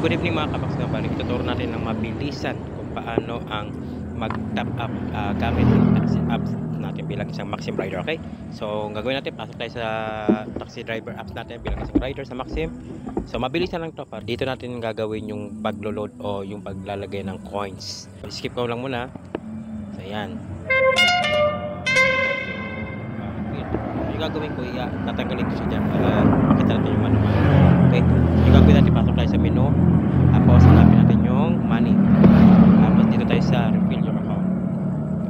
Good evening mga kabaks nga balik. Ituturo natin ng mabilisan kung paano ang mag-top up gamit ng taxi apps natin bilang isang Maxim rider. Okay? So, ang gagawin natin, pasok tayo sa taxi driver apps natin bilang isang rider sa Maxim. So, mabilisan lang to. Dito natin gagawin yung paglo-load o yung paglalagay ng coins. Skip ko lang muna. So, ayan. Yung gagawin ko, tatanggalin ko siya dyan para makita natin yung manual. Okay? Yung gagawin natin, pasok tayo sa menu. Tapos, hanapin natin yung money. Tapos, dito tayo sa refill your account.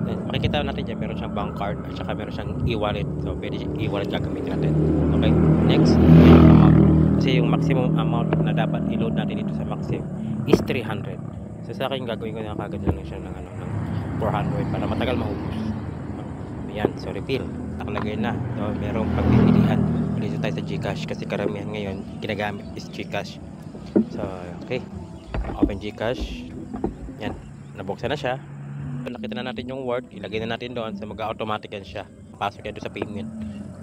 Then, makikita natin dyan, meron siyang bank card at saka meron siyang e-wallet. So, pwede e-wallet gagamitin natin. Okay? Next, yung amount. Kasi yung maximum amount na dapat i-load natin dito sa Maxim is 300. So, sa akin, gagawin ko na kagad lang siya ng 400 para matagal maubos. Ayan, so refill. Nakalagay na. So, merong pagpipilian. Dito tayo sa GCash kasi karamihan ngayon ginagamit is GCash. So, okay. Open GCash. Yan. Nabuksan na siya. So, nakita na natin yung word. Ilagay na natin doon. So, mag-automatic yan siya. Pasok yan doon sa payment.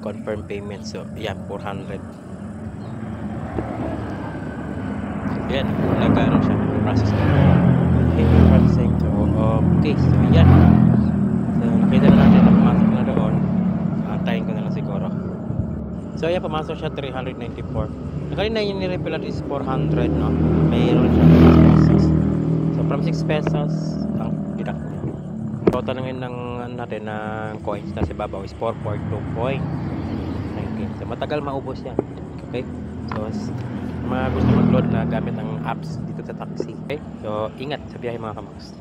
Confirm payment. So, yan. 400. Yan. Nag-ano siya. Process na. Okay. Processing. So, okay. So, yan. So, nakita na natin na pumasok na doon. So, antayin ko na lang siguro. So, ayan, pumasok siya 394. Nakalina yung nirefill is 400, no? Mayroon siya 6 pesos. So, from 6 pesos, ang deduct niya. Total ngayon ng natin ng coins na sa babaw is 442.19. So, matagal maubos yan. Okay? So, mga gusto mag-load na gamit ang apps dito sa taxi. Okay? So, ingat sa biyahe mga kamaks.